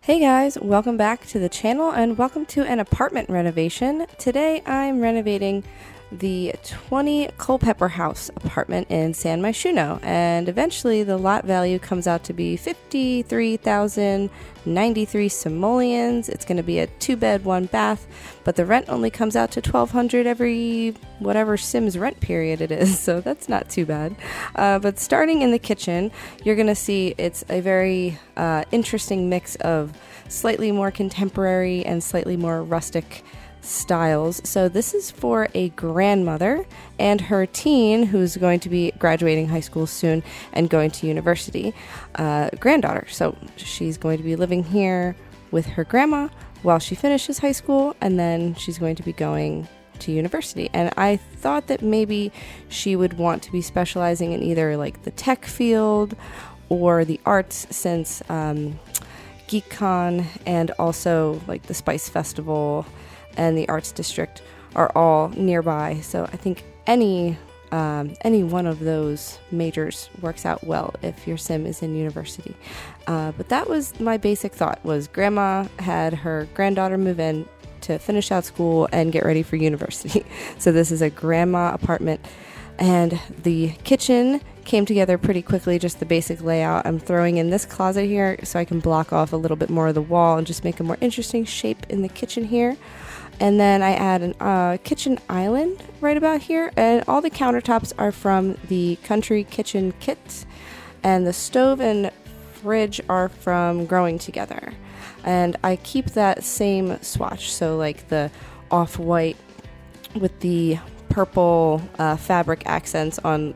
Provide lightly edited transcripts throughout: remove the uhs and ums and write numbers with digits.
Hey guys, welcome back to the channel and welcome to an apartment renovation. Today I'm renovating the 20 Culpepper House Apartment in San Myshuno, and eventually the lot value comes out to be 53,093 simoleons. It's going to be a 2-bed, 1-bath, but the rent only comes out to $1,200 every whatever Sims rent period it is, so that's not too bad. But starting in the kitchen, you're going to see it's a very interesting mix of slightly more contemporary and slightly more rustic styles. So this is for a grandmother and her teen who's going to be graduating high school soon and going to university, granddaughter. So she's going to be living here with her grandma while she finishes high school, and then she's going to be going to university. And I thought that maybe she would want to be specializing in either like the tech field or the arts, since GeekCon and also like the Spice Festival and the Arts District are all nearby. So I think any one of those majors works out well if your sim is in university. But that was my basic thought, was grandma had her granddaughter move in to finish out school and get ready for university. So this is a grandma apartment, and the kitchen came together pretty quickly, just the basic layout. I'm throwing in this closet here so I can block off a little bit more of the wall and just make a more interesting shape in the kitchen here. And then I add a kitchen island right about here, and all the countertops are from the Country Kitchen kit, and the stove and fridge are from Growing Together. And I keep that same swatch, so like the off-white with the purple fabric accents on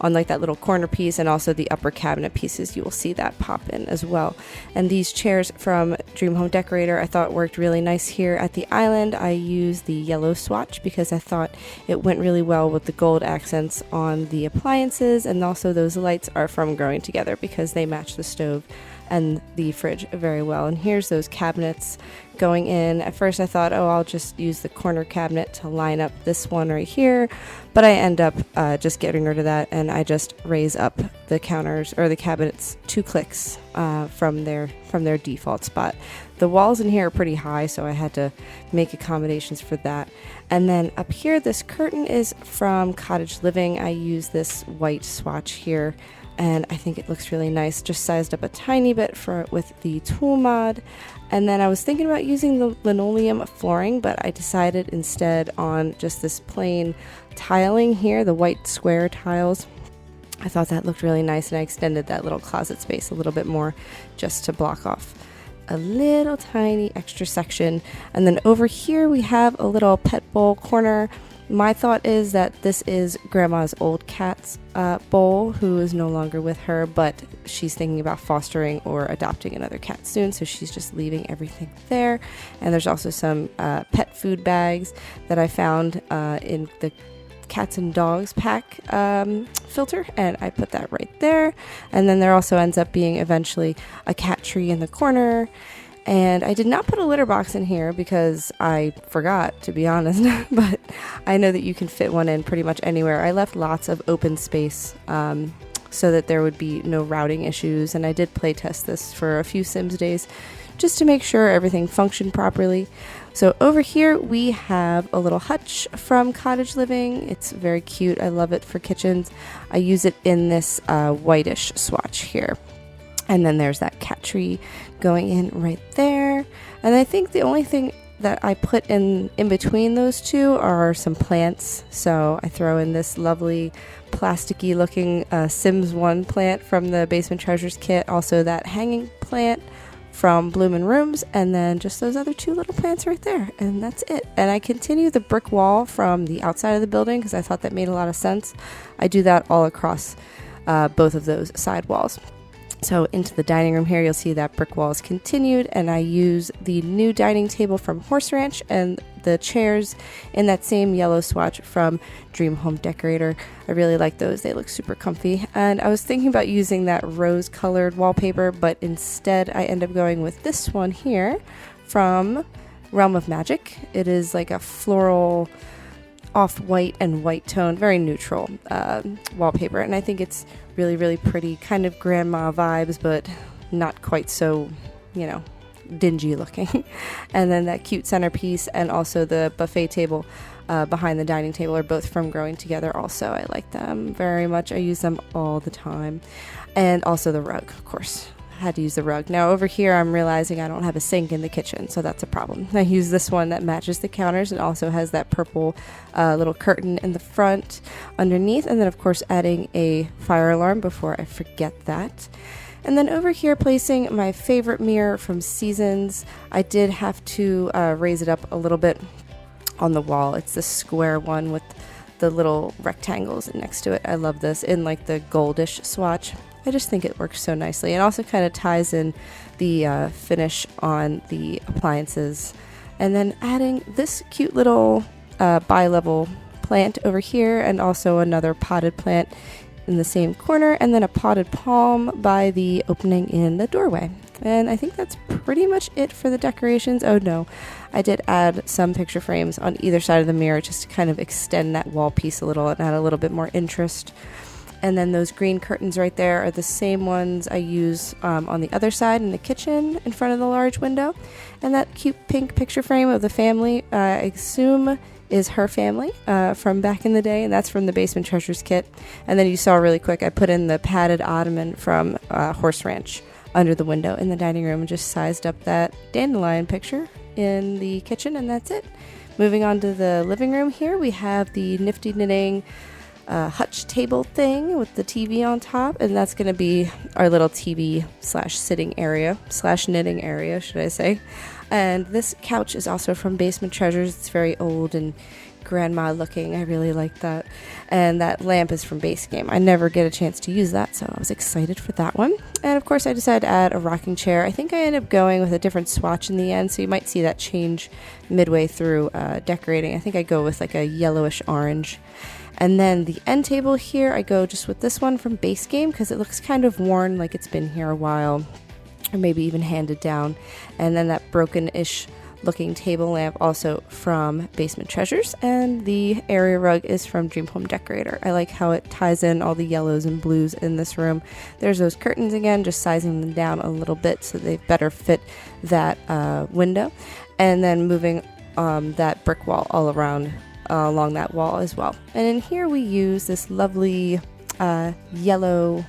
like that little corner piece, and also the upper cabinet pieces, you will see that pop in as well. And these chairs from Dream Home Decorator I thought worked really nice here at the island. I used the yellow swatch because I thought it went really well with the gold accents on the appliances, and also those lights are from Growing Together because they match the stove and the fridge very well. And here's those cabinets going in. At first I thought, oh, I'll just use the corner cabinet to line up this one right here, but I end up just getting rid of that, and I just raise up the counters or the cabinets 2 clicks from their default spot. The walls in here are pretty high, so I had to make accommodations for that. And then up here, this curtain is from Cottage Living. I use this white swatch here, and I think it looks really nice. Just sized up a tiny bit with the tool mod. And then I was thinking about using the linoleum flooring, but I decided instead on just this plain tiling here, the white square tiles. I thought that looked really nice, and I extended that little closet space a little bit more just to block off a little tiny extra section. And then over here we have a little pet bowl corner. My thought is that this is grandma's old cat's bowl, who is no longer with her, but she's thinking about fostering or adopting another cat soon, so she's just leaving everything there. And there's also some pet food bags that I found in the cats and dogs pack filter, and I put that right there. And then there also ends up being eventually a cat tree in the corner. And I did not put a litter box in here because I forgot, to be honest, but I know that you can fit one in pretty much anywhere. I left lots of open space so that there would be no routing issues, and I did play test this for a few Sims days just to make sure everything functioned properly. So over here we have a little hutch from Cottage Living. It's very cute. I love it for kitchens. I use it in this whitish swatch here. And then there's that cat tree going in right there. And I think the only thing that I put in between those two are some plants. So I throw in this lovely plasticky looking Sims 1 plant from the Basement Treasures kit. Also that hanging plant from Bloomin' Rooms, and then just those other 2 little plants right there, and that's it. And I continue the brick wall from the outside of the building because I thought that made a lot of sense. I do that all across both of those side walls. So into the dining room here, you'll see that brick wall is continued, and I use the new dining table from Horse Ranch and the chairs in that same yellow swatch from Dream Home Decorator. I really like those. They look super comfy. And I was thinking about using that rose-colored wallpaper, but instead I end up going with this one here from Realm of Magic. It is like a floral off-white and white tone, very neutral wallpaper, and I think it's really, really pretty, kind of grandma vibes, but not quite so, dingy looking. And then that cute centerpiece and also the buffet table behind the dining table are both from Growing Together also. I like them very much. I use them all the time. And also the rug, of course. I had to use the rug. Now over here I'm realizing I don't have a sink in the kitchen, so that's a problem. I use this one that matches the counters and also has that purple little curtain in the front underneath, and then of course adding a fire alarm before I forget that. And then over here, placing my favorite mirror from Seasons. I did have to raise it up a little bit on the wall. It's the square one with the little rectangles next to it. I love this in like the goldish swatch. I just think it works so nicely. It also kind of ties in the finish on the appliances. And then adding this cute little bi-level plant over here, and also another potted plant in the same corner, and then a potted palm by the opening in the doorway. And I think that's pretty much it for the decorations. Oh no, I did add some picture frames on either side of the mirror just to kind of extend that wall piece a little and add a little bit more interest. And then those green curtains right there are the same ones I use on the other side in the kitchen in front of the large window. And that cute pink picture frame of the family, I assume is her family from back in the day, and that's from the Basement Treasures kit. And then you saw really quick, I put in the padded ottoman from Horse Ranch under the window in the dining room and just sized up that dandelion picture in the kitchen, and that's it. Moving on to the living room here, we have the Nifty Knitting hutch table thing with the TV on top, and that's going to be our little TV slash sitting area slash knitting area, should I say. And this couch is also from Basement Treasures. It's very old and grandma looking. I really like that. And that lamp is from Base Game. I never get a chance to use that, so I was excited for that one. And of course I decided to add a rocking chair. I think I ended up going with a different swatch in the end, so you might see that change midway through decorating. I think I go with like a yellowish orange. And then the end table here, I go just with this one from Base Game because it looks kind of worn, like it's been here a while, or maybe even handed down. And then that broken-ish looking table lamp also from Basement Treasures, and the area rug is from Dream Home Decorator. I like how it ties in all the yellows and blues in this room. There's those curtains again, just sizing them down a little bit so they better fit that window, and then moving that brick wall all around along that wall as well. And in here we use this lovely yellow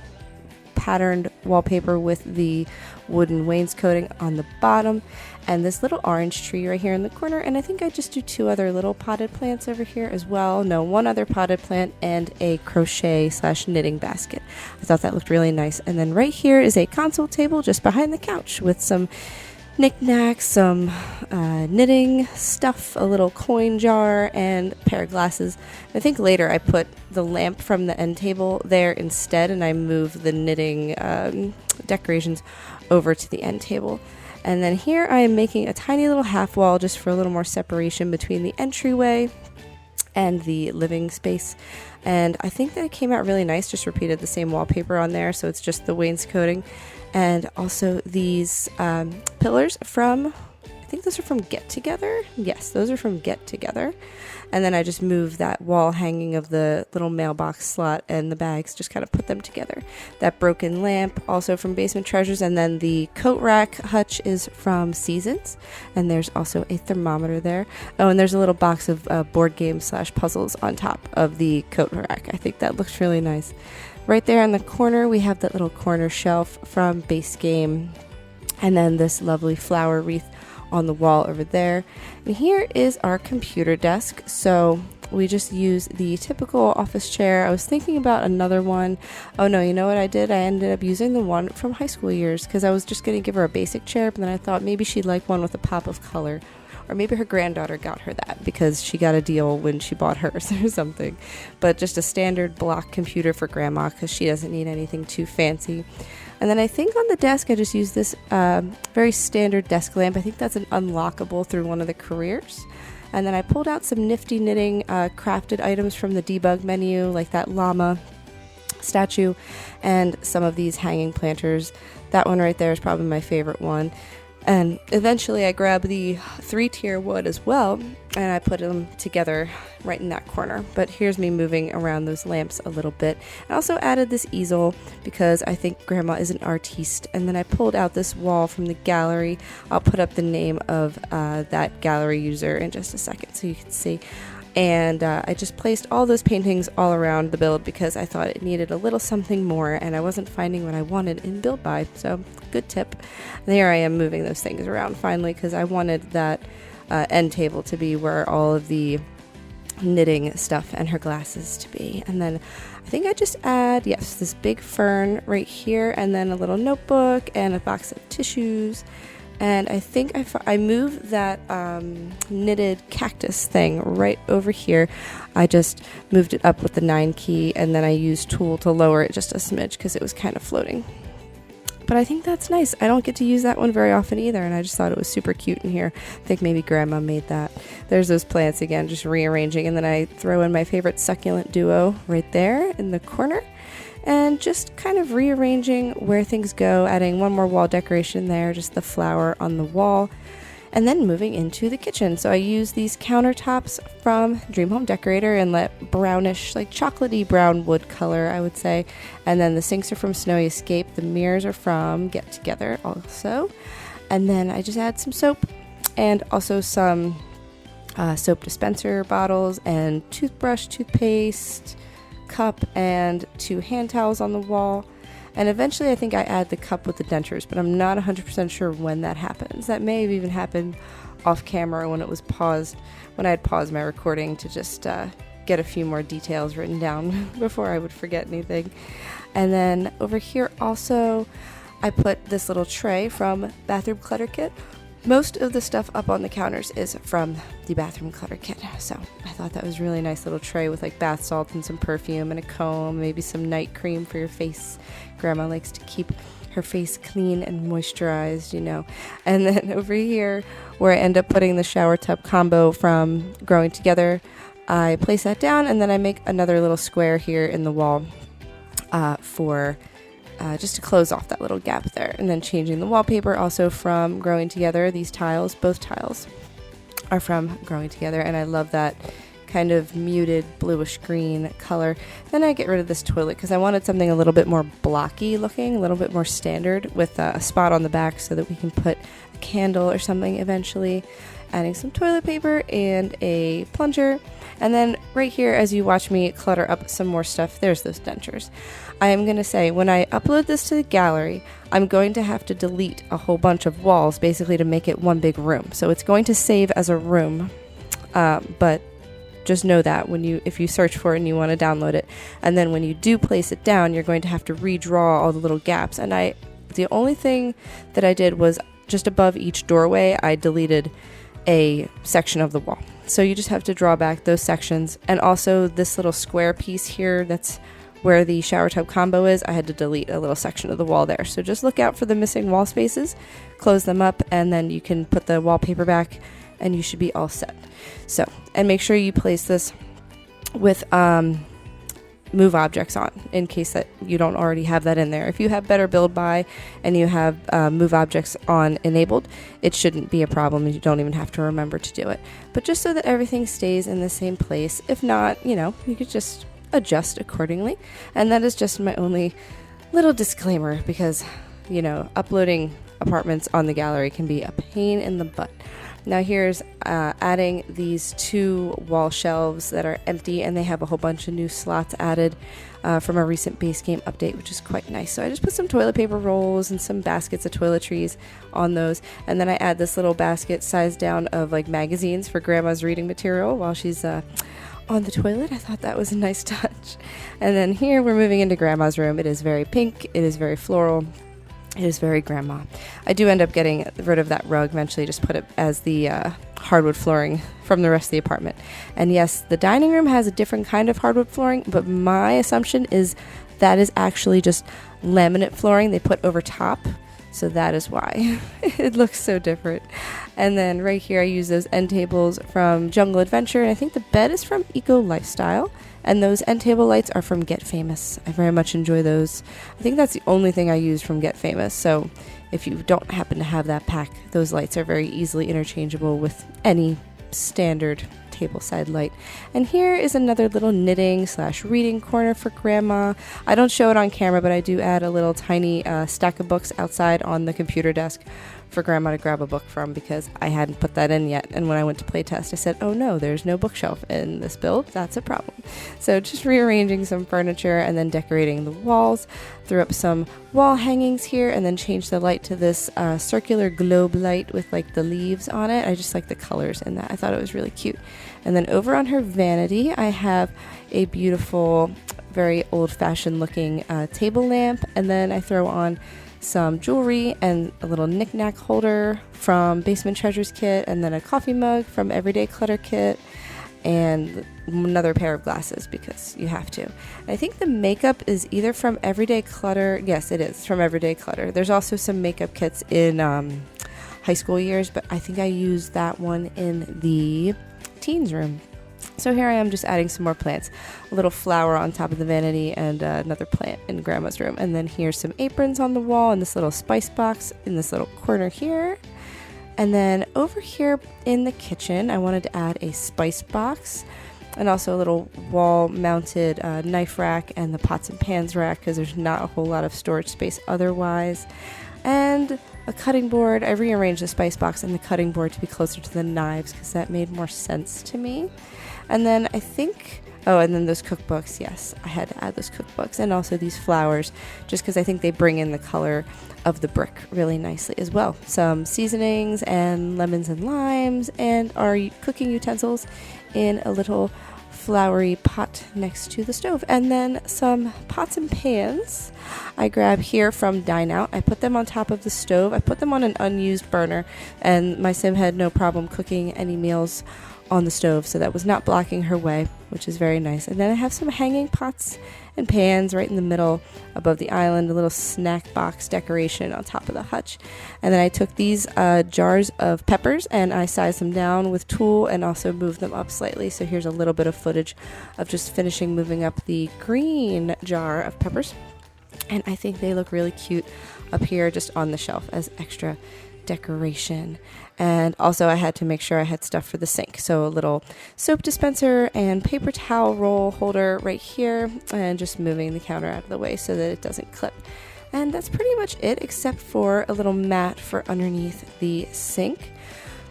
patterned wallpaper with the wooden wainscoting on the bottom, and this little orange tree right here in the corner. And I think I just do two other little potted plants over here as well. No, one other potted plant and a crochet slash knitting basket. I thought that looked really nice. And then right here is a console table just behind the couch with some knickknacks, some knitting stuff, a little coin jar, and a pair of glasses. I think later I put the lamp from the end table there instead, and I moved the knitting decorations over to the end table. And then here I am making a tiny little half wall just for a little more separation between the entryway and the living space. And I think that it came out really nice, just repeated the same wallpaper on there, so it's just the wainscoting. And also these pillars from, I think those are from Get Together. Yes, those are from Get Together. And then I just moved that wall hanging of the little mailbox slot and the bags, just kind of put them together. That broken lamp, also from Basement Treasures. And then the coat rack hutch is from Seasons. And there's also a thermometer there. Oh, and there's a little box of board games slash puzzles on top of the coat rack. I think that looks really nice. Right there in the corner, we have that little corner shelf from Base Game. And then this lovely flower wreath on the wall over there. And here is our computer desk. So we just use the typical office chair. I was thinking about another one. Oh no, you know what I did? I ended up using the one from high school years because I was just going to give her a basic chair, but then I thought maybe she'd like one with a pop of color. Or maybe her granddaughter got her that because she got a deal when she bought hers or something. But just a standard block computer for grandma because she doesn't need anything too fancy. And then I think on the desk I just use this very standard desk lamp. I think that's an unlockable through one of the careers. And then I pulled out some nifty knitting crafted items from the debug menu, like that llama statue and some of these hanging planters. That one right there is probably my favorite one. And eventually I grabbed the 3-tier wood as well, and I put them together right in that corner. But here's me moving around those lamps a little bit. I also added this easel because I think Grandma is an artiste. And then I pulled out this wall from the gallery. I'll put up the name of that gallery user in just a second so you can see. And I just placed all those paintings all around the build because I thought it needed a little something more, and I wasn't finding what I wanted in build by. So good tip. There I am moving those things around finally because I wanted that end table to be where all of the knitting stuff and her glasses to be. And then I think I just add, yes, this big fern right here, and then a little notebook and a box of tissues. And I think I moved that knitted cactus thing right over here. I just moved it up with the 9 key, and then I used tool to lower it just a smidge because it was kind of floating. But I think that's nice. I don't get to use that one very often either, and I just thought it was super cute in here. I think maybe Grandma made that. There's those plants again, just rearranging, and then I throw in my favorite succulent duo right there in the corner. And just kind of rearranging where things go, adding one more wall decoration there, just the flower on the wall, and then moving into the kitchen. So I use these countertops from Dream Home Decorator in that brownish, like chocolatey brown wood color, I would say. And then the sinks are from Snowy Escape. The mirrors are from Get Together also. And then I just add some soap and also some soap dispenser bottles and toothbrush, toothpaste, cup, and 2 hand towels on the wall. And eventually I think I add the cup with the dentures, but I'm not 100% sure when that happens. That may have even happened off camera when it was paused, when I had paused my recording to just get a few more details written down before I would forget anything. And then over here also I put this little tray from Bathroom Clutter Kit. Most of the stuff up on the counters is from the Bathroom Clutter Kit, so I thought that was a really nice little tray with like bath salts and some perfume and a comb, maybe some night cream for your face. Grandma likes to keep her face clean and moisturized, you know. And then over here, where I end up putting the shower tub combo from Growing Together, I place that down, and then I make another little square here in the wall for just to close off that little gap there. And then changing the wallpaper also from Growing Together. These tiles, both tiles, are from Growing Together, and I love that kind of muted bluish green color. Then I get rid of this toilet because I wanted something a little bit more blocky looking, a little bit more standard, with a spot on the back so that we can put a candle or something eventually. Adding some toilet paper and a plunger. And then right here, as you watch me clutter up some more stuff, there's those dentures. I am going to say, when I upload this to the gallery, I'm going to have to delete a whole bunch of walls basically to make it one big room. So it's going to save as a room, but just know that if you search for it and you want to download it, and then when you do place it down, you're going to have to redraw all the little gaps. And the only thing that I did was just above each doorway, I deleted a section of the wall. So you just have to draw back those sections. And also this little square piece here, that's where the shower tub combo is, I had to delete a little section of the wall there. So just look out for the missing wall spaces, close them up, and then you can put the wallpaper back and you should be all set. So, and make sure you place this with move objects on in case that you don't already have that in there. If you have Better Build By and you have move objects on enabled, it shouldn't be a problem. You don't even have to remember to do it. But just so that everything stays in the same place. If not, you could just adjust accordingly. And that is just my only little disclaimer because, uploading apartments on the gallery can be a pain in the butt. Now here's adding these 2 wall shelves that are empty, and they have a whole bunch of new slots added from a recent base game update, which is quite nice. So I just put some toilet paper rolls and some baskets of toiletries on those, and then I add this little basket sized down of like magazines for Grandma's reading material while she's on the toilet. I thought that was a nice touch. And then here we're moving into Grandma's room. It is very pink. It is very floral. It is very Grandma. I do end up getting rid of that rug eventually, just put it as the hardwood flooring from the rest of the apartment. And yes, the dining room has a different kind of hardwood flooring, but my assumption is that is actually just laminate flooring they put over top. So that is why it looks so different. And then right here I use those end tables from Jungle Adventure, and I think the bed is from Eco Lifestyle. And those end table lights are from Get Famous. I very much enjoy those. I think that's the only thing I use from Get Famous. So if you don't happen to have that pack, those lights are very easily interchangeable with any standard table side light. And here is another little knitting / reading corner for Grandma. I don't show it on camera, but I do add a little tiny stack of books outside on the computer desk for Grandma to grab a book from, because I hadn't put that in yet. And when I went to play test, I said, oh no, there's no bookshelf in this build. That's a problem. So just rearranging some furniture and then decorating the walls. Threw up some wall hangings here and then changed the light to this circular globe light with like the leaves on it. I just like the colors in that. I thought it was really cute. And then over on her vanity, I have a beautiful, very old-fashioned looking table lamp. And then I throw on some jewelry and a little knick-knack holder from Basement Treasures Kit, and then a coffee mug from Everyday Clutter Kit, and another pair of glasses because you have to. I think the makeup is either from Everyday Clutter. Yes, it is from Everyday Clutter. There's also some makeup kits in high school years, but I think I used that one in the teens room. So here I am just adding some more plants. A little flower on top of the vanity and another plant in Grandma's room. And then here's some aprons on the wall and this little spice box in this little corner here. And then over here in the kitchen, I wanted to add a spice box and also a little wall-mounted knife rack and the pots and pans rack because there's not a whole lot of storage space otherwise. And a cutting board. I rearranged the spice box and the cutting board to be closer to the knives because that made more sense to me. And then I think, and then those cookbooks, yes, I had to add those cookbooks, and also these flowers, just because I think they bring in the color of the brick really nicely as well. Some seasonings and lemons and limes, and our cooking utensils in a little flowery pot next to the stove. And then some pots and pans I grab here from Dine Out. I put them on top of the stove. I put them on an unused burner, and my sim had no problem cooking any meals on the stove, so that was not blocking her way, which is very nice. And then I have some hanging pots and pans right in the middle above the island, a little snack box decoration on top of the hutch. And then I took these jars of peppers and I sized them down with tulle and also moved them up slightly. So here's a little bit of footage of just finishing moving up the green jar of peppers. And I think they look really cute up here just on the shelf as extra decoration. And also I had to make sure I had stuff for the sink, so a little soap dispenser and paper towel roll holder right here, and just moving the counter out of the way so that it doesn't clip. And that's pretty much it, except for a little mat for underneath the sink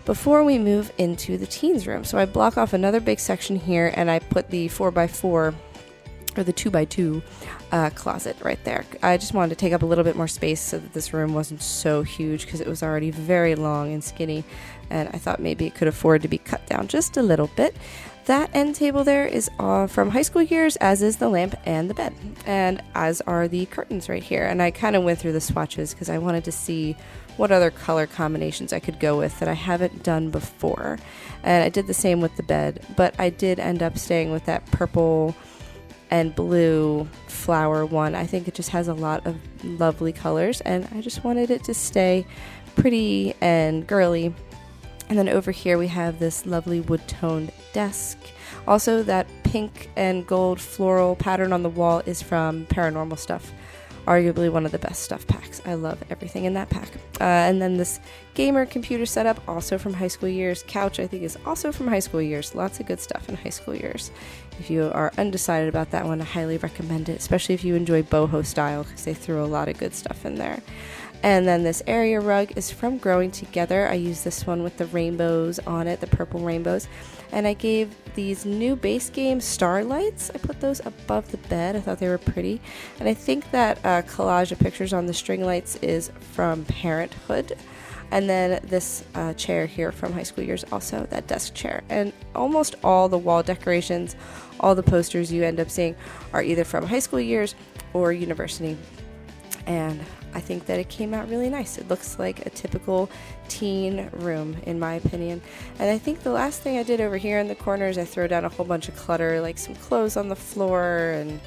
before we move into the teens room. So I block off another big section here and I put the 4x4 or the 2x2 closet right there. I just wanted to take up a little bit more space so that this room wasn't so huge because it was already very long and skinny, and I thought maybe it could afford to be cut down just a little bit. That end table there is from high school years, as is the lamp and the bed, and as are the curtains right here. And I kind of went through the swatches because I wanted to see what other color combinations I could go with that I haven't done before. And I did the same with the bed, but I did end up staying with that purple and blue flower one. I think it just has a lot of lovely colors, and I just wanted it to stay pretty and girly. And then over here we have this lovely wood-toned desk. Also, that pink and gold floral pattern on the wall is from Paranormal Stuff. Arguably one of the best stuff packs. I love everything in that pack. And then this gamer computer setup, also from high school years. Couch, I think, is also from high school years. Lots of good stuff in high school years. If you are undecided about that one, I highly recommend it, especially if you enjoy boho style, because they threw a lot of good stuff in there. And then this area rug is from Growing Together. I use this one with the rainbows on it, the purple rainbows. And I gave these new base game starlights. I put those above the bed. I thought they were pretty. And I think that collage of pictures on the string lights is from Parenthood. And then this chair here from high school years, also that desk chair. And almost all the wall decorations, all the posters you end up seeing are either from high school years or university. And I think that it came out really nice. It looks like a typical teen room, in my opinion. And I think the last thing I did over here in the corner is I throw down a whole bunch of clutter, like some clothes on the floor and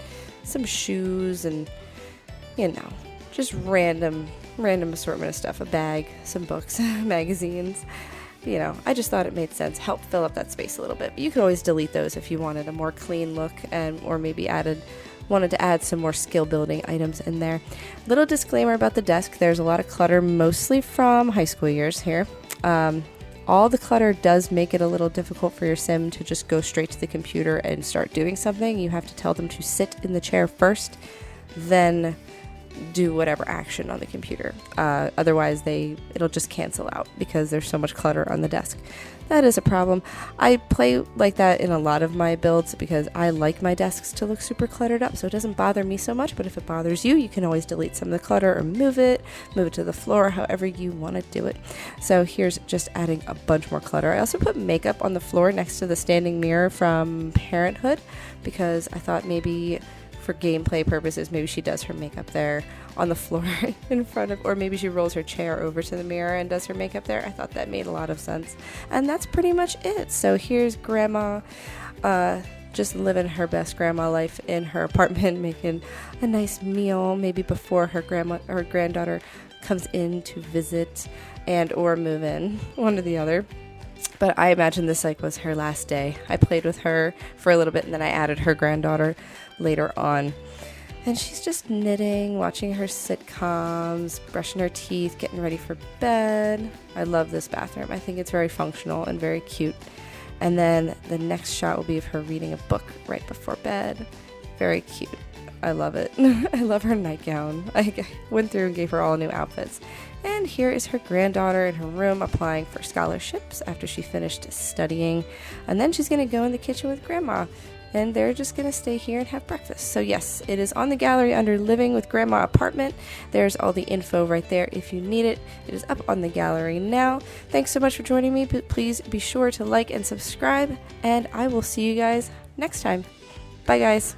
some shoes and, you know, just random assortment of stuff. A bag, some books, magazines. you know, I just thought it made sense, help fill up that space a little bit. But you could always delete those if you wanted a more clean look, and or maybe wanted to add some more skill building items in there. Little disclaimer about the desk: there's a lot of clutter, mostly from high school years here. All the clutter does make it a little difficult for your sim to just go straight to the computer and start doing something. You have to tell them to sit in the chair first, then do whatever action on the computer. Otherwise, it'll just cancel out because there's so much clutter on the desk. That is a problem. I play like that in a lot of my builds because I like my desks to look super cluttered up, so it doesn't bother me so much. But if it bothers you, you can always delete some of the clutter or move it to the floor, however you want to do it. So here's just adding a bunch more clutter. I also put makeup on the floor next to the standing mirror from Parenthood because I thought maybe for gameplay purposes, maybe she does her makeup there on the floor in front of, or maybe she rolls her chair over to the mirror and does her makeup there. I thought that made a lot of sense. And that's pretty much it. So here's Grandma just living her best grandma life in her apartment, making a nice meal, maybe before her granddaughter comes in to visit and or move in, one or the other. But I imagine this was her last day. I played with her for a little bit and then I added her granddaughter later on. And she's just knitting, watching her sitcoms, brushing her teeth, getting ready for bed. I love this bathroom. I think it's very functional and very cute. And then the next shot will be of her reading a book right before bed. Very cute. I love it. I love her nightgown. I went through and gave her all new outfits. And here is her granddaughter in her room applying for scholarships after she finished studying. And then she's going to go in the kitchen with Grandma. And they're just going to stay here and have breakfast. So yes, it is on the gallery under Living with Grandma Apartment. There's all the info right there if you need it. It is up on the gallery now. Thanks so much for joining me. Please be sure to like and subscribe. And I will see you guys next time. Bye, guys.